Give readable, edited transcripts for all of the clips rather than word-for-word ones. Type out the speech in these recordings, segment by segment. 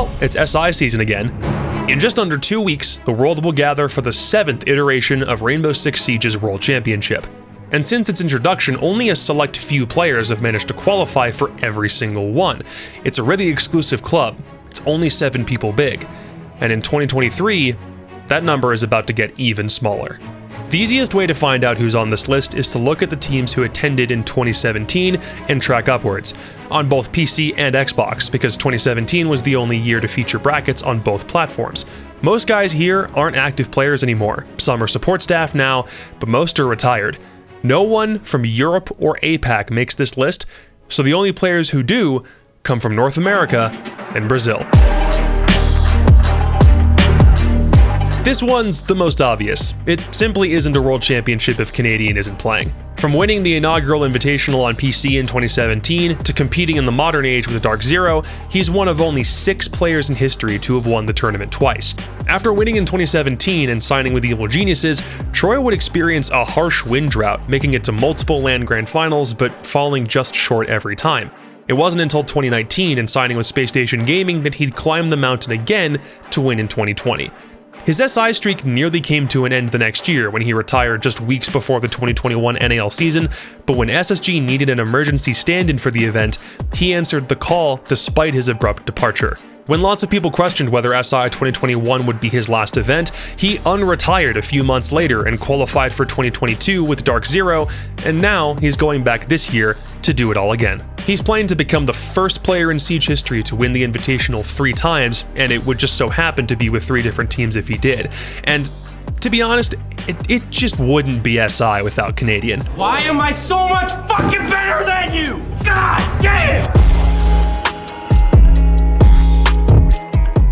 Well, it's SI season again. In just under 2 weeks, the world will gather for the 7th iteration of Rainbow Six Siege's World Championship. And since its introduction, only a select few players have managed to qualify for every single one. It's a really exclusive club. It's only 7 people big. And in 2023, that number is about to get even smaller. The easiest way to find out who's on this list is to look at the teams who attended in 2017 and track upwards, on both PC and Xbox, because 2017 was the only year to feature brackets on both platforms. Most guys here aren't active players anymore. Some are support staff now, but most are retired. No one from Europe or APAC makes this list, so the only players who do come from North America and Brazil. This one's the most obvious. It simply isn't a world championship if Canadian isn't playing. From winning the inaugural Invitational on PC in 2017 to competing in the modern age with Dark Zero, he's one of only 6 players in history to have won the tournament twice. After winning in 2017 and signing with Evil Geniuses, Troy would experience a harsh win drought, making it to multiple LAN Grand Finals but falling just short every time. It wasn't until 2019 and signing with Space Station Gaming that he'd climbed the mountain again to win in 2020. His SI streak nearly came to an end the next year when he retired just weeks before the 2021 NAL season, but when SSG needed an emergency stand-in for the event, he answered the call despite his abrupt departure. When lots of people questioned whether SI 2021 would be his last event, he unretired a few months later and qualified for 2022 with Dark Zero, and now he's going back this year to do it all again. He's planning to become the first player in Siege history to win the Invitational 3 times, and it would just so happen to be with 3 different teams if he did. And to be honest, it just wouldn't be SI without Canadian. Why am I so much fucking better than you? God damn!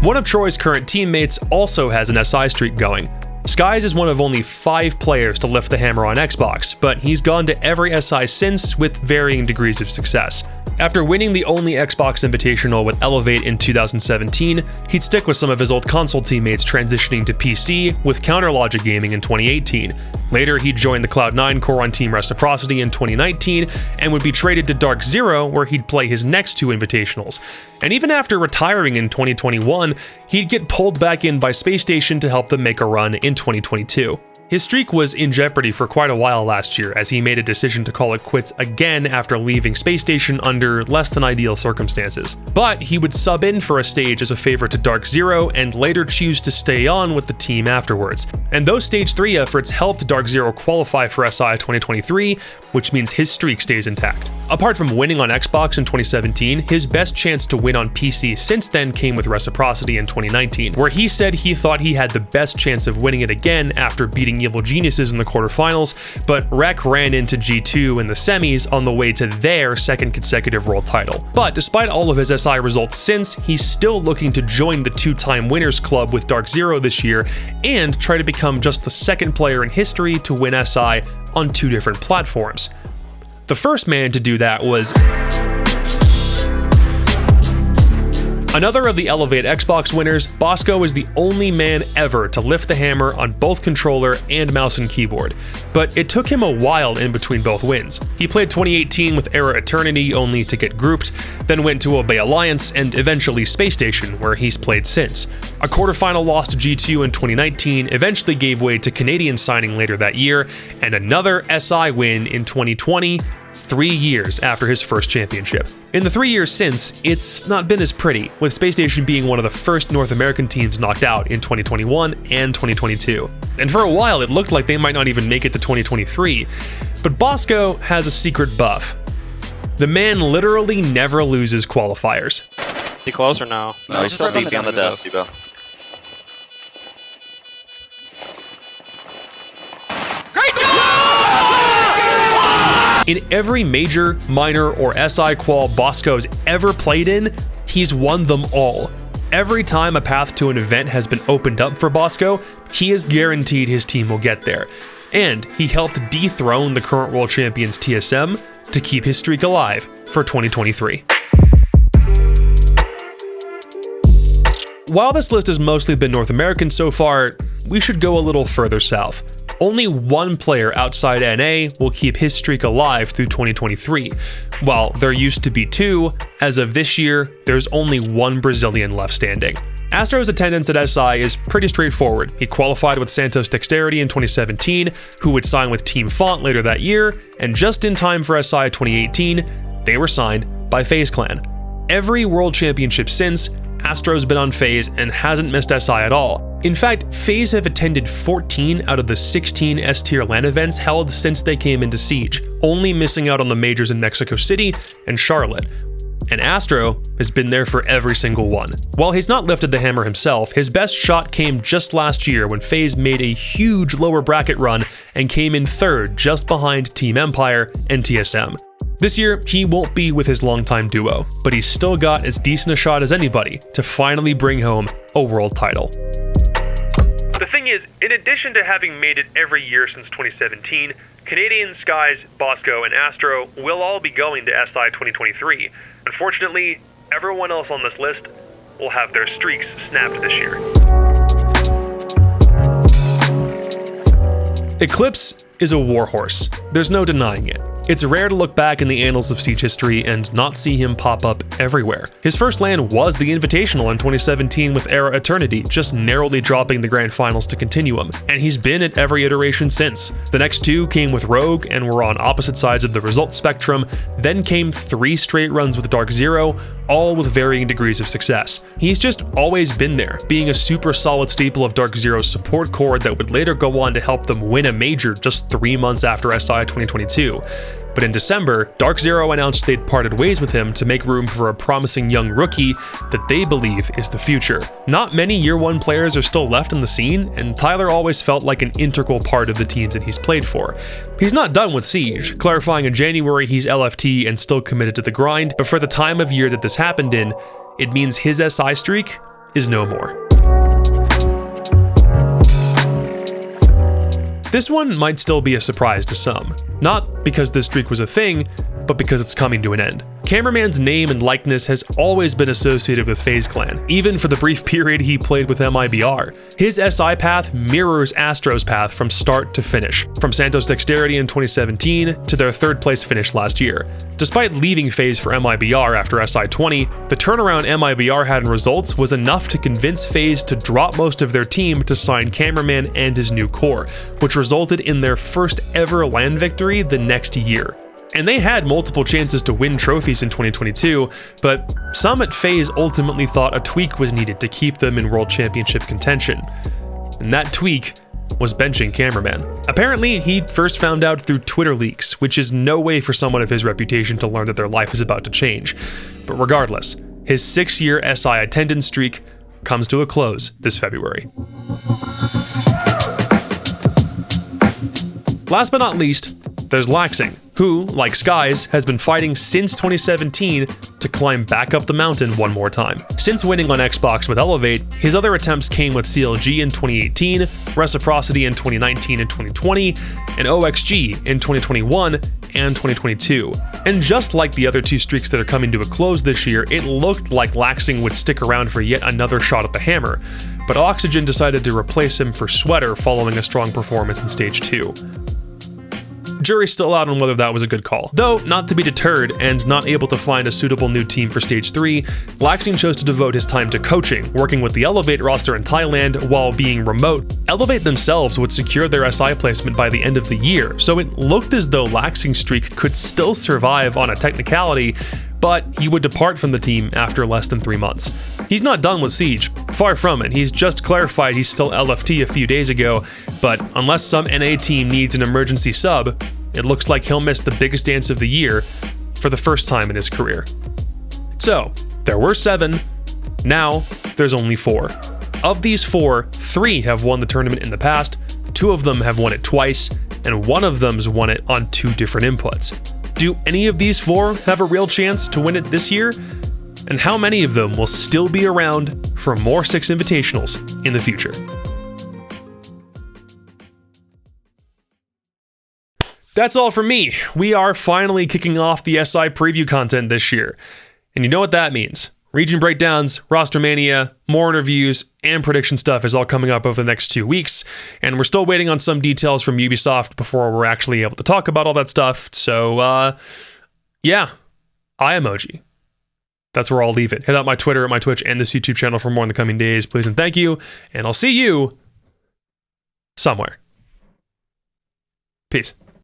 One of Troy's current teammates also has an SI streak going. Skies is one of only 5 players to lift the hammer on Xbox, but he's gone to every SI since with varying degrees of success. After winning the only Xbox Invitational with Elevate in 2017, he'd stick with some of his old console teammates transitioning to PC with Counterlogic Gaming in 2018. Later, he'd join the Cloud9 core on Team Reciprocity in 2019 and would be traded to Dark Zero, where he'd play his next 2 Invitationals. And even after retiring in 2021, he'd get pulled back in by Space Station to help them make a run in 2022. His streak was in jeopardy for quite a while last year, as he made a decision to call it quits again after leaving Space Station under less than ideal circumstances. But he would sub in for a stage as a favor to Dark Zero and later choose to stay on with the team afterwards. And those Stage 3 efforts helped Dark Zero qualify for SI 2023, which means his streak stays intact. Apart from winning on Xbox in 2017, his best chance to win on PC since then came with Reciprocity in 2019, where he said he thought he had the best chance of winning it again after beating Evil Geniuses in the quarterfinals, but Rec ran into G2 in the semis on the way to their 2nd consecutive world title. But despite all of his SI results since, he's still looking to join the 2-time winners club with Dark Zero this year and try to become just the 2nd player in history to win SI on 2 different platforms. The first man to do that was another of the Elevate Xbox winners. Bosco is the only man ever to lift the hammer on both controller and mouse and keyboard, but it took him a while in between both wins. He played 2018 with Era Eternity only to get grouped, then went to Obey Alliance and eventually Space Station, where he's played since. A quarterfinal loss to G2 in 2019 eventually gave way to Canadian signing later that year, and another SI win in 2020, 3 years after his first championship. In the 3 years since, it's not been as pretty, with Space Station being one of the first North American teams knocked out in 2021 and 2022. And for a while, it looked like they might not even make it to 2023. But Bosco has a secret buff. The man literally never loses qualifiers. He close or no? No, he's still DP on the desk. In every major, minor, or SI qual Bosco's ever played in, he's won them all. Every time a path to an event has been opened up for Bosco, he is guaranteed his team will get there. And he helped dethrone the current world champions TSM to keep his streak alive for 2023. While this list has mostly been North American so far, we should go a little further south. Only one player outside NA will keep his streak alive through 2023. While there used to be two, as of this year, there's only one Brazilian left standing. Astro's attendance at SI is pretty straightforward. He qualified with Santos Dexterity in 2017, who would sign with Team Font later that year, and just in time for SI 2018, they were signed by FaZe Clan. Every World Championship since, Astro's been on FaZe and hasn't missed SI at all. In fact, FaZe have attended 14 out of the 16 S-tier LAN events held since they came into Siege, only missing out on the majors in Mexico City and Charlotte. And Astro has been there for every single one. While he's not lifted the hammer himself, his best shot came just last year when FaZe made a huge lower bracket run and came in third just behind Team Empire and TSM. This year, he won't be with his longtime duo, but he's still got as decent a shot as anybody to finally bring home a world title. The thing is, in addition to having made it every year since 2017, Canadian, Skies, Bosco, and Astro will all be going to SI 2023. Unfortunately, everyone else on this list will have their streaks snapped this year. Eclipse is a warhorse. There's no denying it. It's rare to look back in the annals of Siege history and not see him pop up everywhere. His first LAN was the Invitational in 2017 with Era Eternity, just narrowly dropping the grand finals to Continuum, and he's been at every iteration since. The next two came with Rogue and were on opposite sides of the results spectrum, then came 3 straight runs with Dark Zero, all with varying degrees of success. He's just always been there, being a super solid staple of Dark Zero's support core that would later go on to help them win a major just 3 months after SI 2022. But in December, Dark Zero announced they'd parted ways with him to make room for a promising young rookie that they believe is the future. Not many Year 1 players are still left in the scene, and Tyler always felt like an integral part of the teams that he's played for. He's not done with Siege, clarifying in January he's LFT and still committed to the grind, but for the time of year that this happened in, it means his SI streak is no more. This one might still be a surprise to some. Not because this streak was a thing, but because it's coming to an end. Cameraman's name and likeness has always been associated with FaZe Clan, even for the brief period he played with MIBR. His SI path mirrors Astro's path from start to finish, from Santos Dexterity in 2017 to their 3rd place finish last year. Despite leaving FaZe for MIBR after SI 20, the turnaround MIBR had in results was enough to convince FaZe to drop most of their team to sign Cameraman and his new core, which resulted in their first ever LAN victory the next year. And they had multiple chances to win trophies in 2022, but some at FaZe ultimately thought a tweak was needed to keep them in World Championship contention. And that tweak was benching Cameraman. Apparently, he first found out through Twitter leaks, which is no way for someone of his reputation to learn that their life is about to change. But regardless, his 6-year SI attendance streak comes to a close this February. Last but not least, there's Laxing, who, like Skies, has been fighting since 2017 to climb back up the mountain one more time. Since winning on Xbox with Elevate, his other attempts came with CLG in 2018, Reciprocity in 2019 and 2020, and OXG in 2021 and 2022. And just like the other 2 streaks that are coming to a close this year, it looked like Laxing would stick around for yet another shot at the hammer, but Oxygen decided to replace him for Sweater following a strong performance in Stage 2. Jury's still out on whether that was a good call. Though, not to be deterred and not able to find a suitable new team for Stage 3, Laxing chose to devote his time to coaching, working with the Elevate roster in Thailand while being remote. Elevate themselves would secure their SI placement by the end of the year, so it looked as though Laxing's streak could still survive on a technicality, but he would depart from the team after less than 3 months. He's not done with Siege, far from it. He's just clarified he's still LFT a few days ago, but unless some NA team needs an emergency sub, it looks like he'll miss the biggest dance of the year for the first time in his career. So, there were 7, now there's only 4. Of these 4, 3 have won the tournament in the past, 2 of them have won it twice, and 1 of them's won it on 2 different inputs. Do any of these 4 have a real chance to win it this year? And how many of them will still be around for more Six Invitationals in the future? That's all from me. We are finally kicking off the SI preview content this year. And you know what that means. Region breakdowns, roster mania, more interviews, and prediction stuff is all coming up over the next 2 weeks. And we're still waiting on some details from Ubisoft before we're actually able to talk about all that stuff. So, yeah, eye emoji. That's where I'll leave it. Hit out my Twitter, my Twitch, and this YouTube channel for more in the coming days, please and thank you. And I'll see you somewhere. Peace.